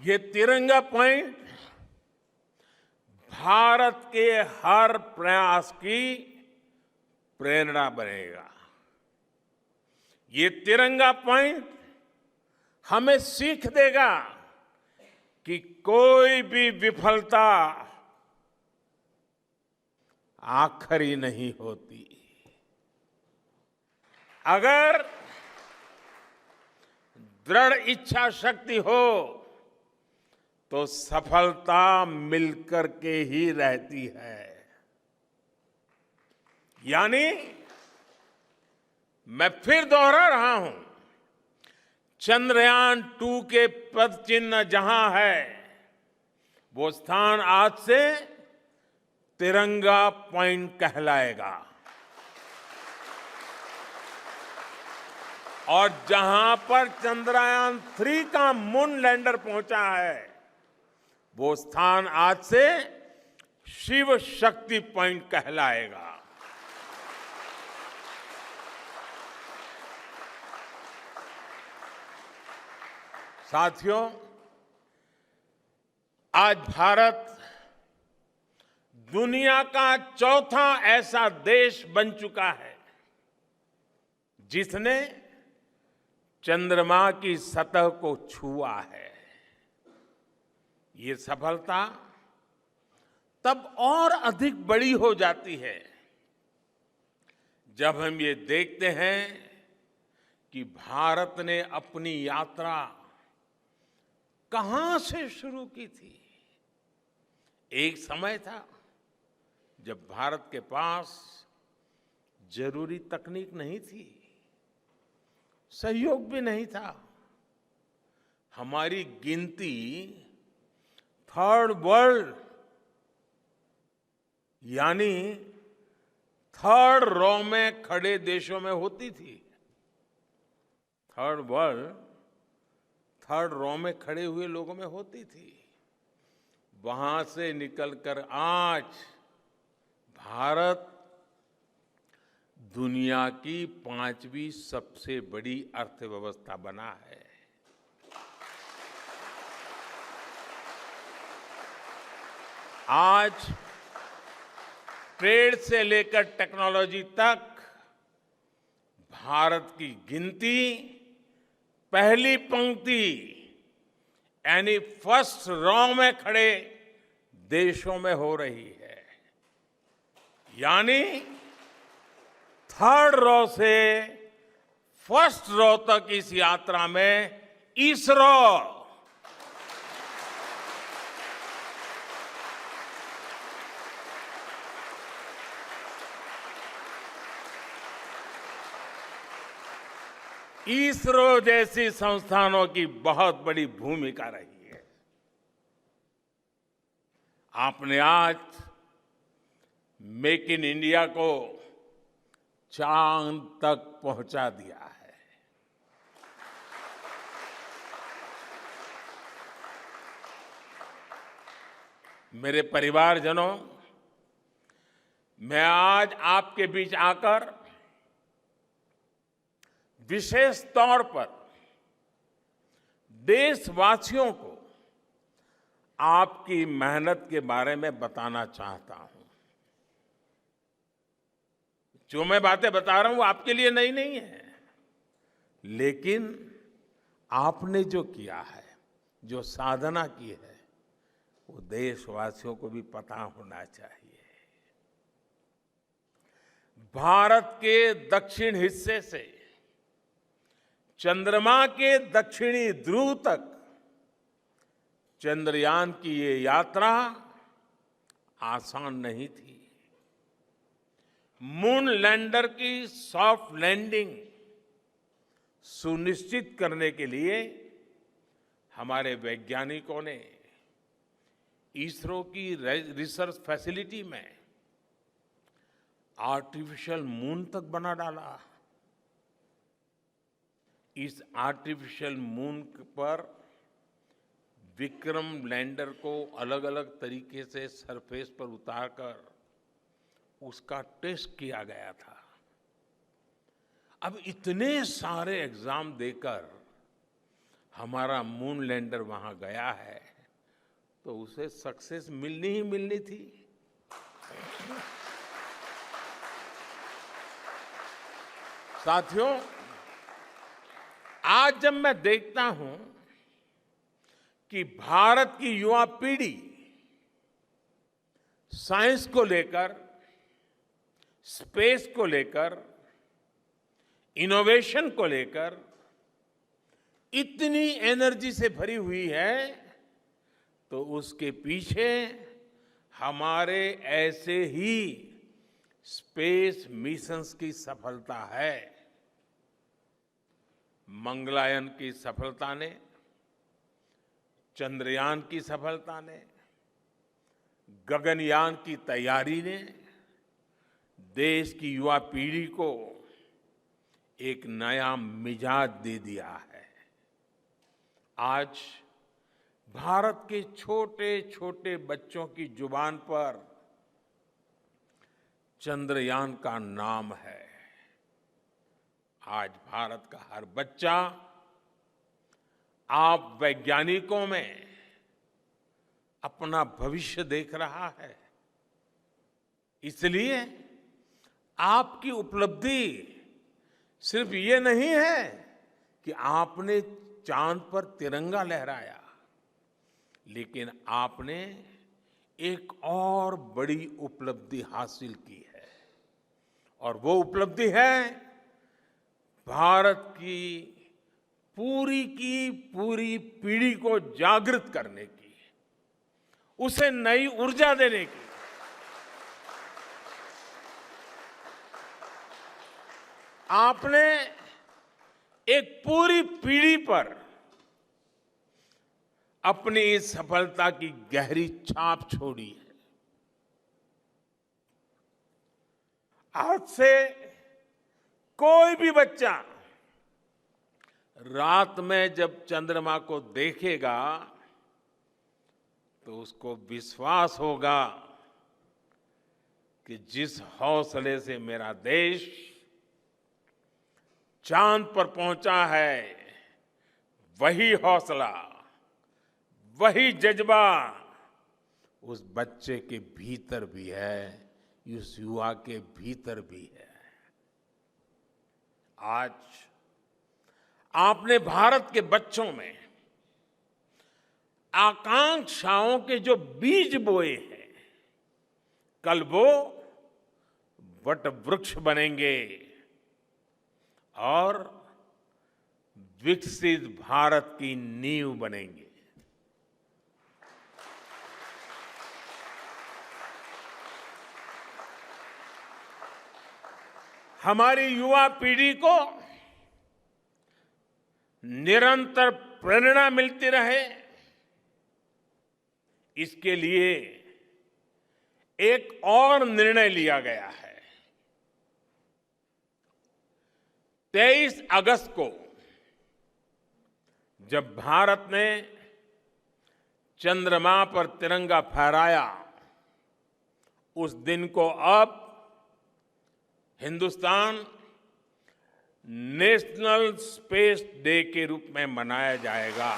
ये तिरंगा पॉइंट भारत के हर प्रयास की प्रेरणा बनेगा। ये तिरंगा पॉइंट हमें सीख देगा कि कोई भी विफलता आखिरी नहीं होती। अगर दृढ़ इच्छा शक्ति हो तो सफलता मिलकर के ही रहती है। यानी मैं फिर दोहरा रहा हूं, चंद्रयान-2 के पद चिन्ह जहां है, वो स्थान आज से तिरंगा पॉइंट कहलाएगा। और जहां पर चंद्रयान-3 का मून लैंडर पहुंचा है, वो स्थान आज से शिव शक्ति पॉइंट कहलाएगा। साथियों, आज भारत दुनिया का चौथा ऐसा देश बन चुका है जिसने चंद्रमा की सतह को छुआ है। ये सफलता तब और अधिक बड़ी हो जाती है जब हम ये देखते हैं कि भारत ने अपनी यात्रा कहां से शुरू की थी। एक समय था जब भारत के पास जरूरी तकनीक नहीं थी, सहयोग भी नहीं था। हमारी गिनती थर्ड वर्ल्ड यानी थर्ड रॉ में खड़े देशों में होती थी। थर्ड वर्ल्ड थर्ड रॉ में खड़े हुए लोगों में होती थी। वहां से निकलकर आज भारत दुनिया की 5वीं सबसे बड़ी अर्थव्यवस्था बना है। आज ट्रेड से लेकर टेक्नोलॉजी तक भारत की गिनती पहली पंक्ति यानी फर्स्ट रॉ में खड़े देशों में हो रही है। यानी थर्ड रॉ से फर्स्ट रॉ तक इस यात्रा में इसरो जैसी संस्थानों की बहुत बड़ी भूमिका रही है। आपने आज मेक इन इंडिया को चांद तक पहुंचा दिया है। मेरे परिवारजनों, मैं आज आपके बीच आकर विशेष तौर पर देशवासियों को आपकी मेहनत के बारे में बताना चाहता हूं। जो मैं बातें बता रहा हूं वो आपके लिए नई नहीं है, लेकिन आपने जो किया है, जो साधना की है, वो देशवासियों को भी पता होना चाहिए। भारत के दक्षिण हिस्से से चंद्रमा के दक्षिणी ध्रुव तक चंद्रयान की ये यात्रा आसान नहीं थी। मून लैंडर की सॉफ्ट लैंडिंग सुनिश्चित करने के लिए हमारे वैज्ञानिकों ने इसरो की रिसर्च फैसिलिटी में आर्टिफिशियल मून तक बना डाला। इस आर्टिफिशियल मून पर विक्रम लैंडर को अलग अलग तरीके से सरफेस पर उतारकर उसका टेस्ट किया गया था। अब इतने सारे एग्जाम देकर हमारा मून लैंडर वहां गया है तो उसे सक्सेस मिलनी ही मिलनी थी। साथियों, आज जब मैं देखता हूं कि भारत की युवा पीढ़ी साइंस को लेकर, स्पेस को लेकर, इनोवेशन को लेकर इतनी एनर्जी से भरी हुई है, तो उसके पीछे हमारे ऐसे ही स्पेस मिशंस की सफलता है। मंगलयान की सफलता ने, चंद्रयान की सफलता ने, गगनयान की तैयारी ने देश की युवा पीढ़ी को एक नया मिजाज दे दिया है। आज भारत के छोटे छोटे बच्चों की जुबान पर चंद्रयान का नाम है। आज भारत का हर बच्चा आप वैज्ञानिकों में अपना भविष्य देख रहा है। इसलिए आपकी उपलब्धि सिर्फ ये नहीं है कि आपने चांद पर तिरंगा लहराया, लेकिन आपने एक और बड़ी उपलब्धि हासिल की है, और वो उपलब्धि है भारत की पूरी पीढ़ी को जागृत करने की, उसे नई ऊर्जा देने की। आपने एक पूरी पीढ़ी पर अपनी इस सफलता की गहरी छाप छोड़ी है। आज से कोई भी बच्चा रात में जब चंद्रमा को देखेगा तो उसको विश्वास होगा कि जिस हौसले से मेरा देश चांद पर पहुंचा है, वही हौसला, वही जज्बा उस बच्चे के भीतर भी है, उस युवा के भीतर भी है। आज आपने भारत के बच्चों में आकांक्षाओं के जो बीज बोए हैं, कल वो वट वृक्ष बनेंगे और विकसित भारत की नींव बनेंगे। हमारी युवा पीढ़ी को निरंतर प्रेरणा मिलती रहे, इसके लिए एक और निर्णय लिया गया है। 23 अगस्त को जब भारत ने चंद्रमा पर तिरंगा फहराया, उस दिन को अब हिंदुस्तान नेशनल स्पेस डे के रूप में मनाया जाएगा।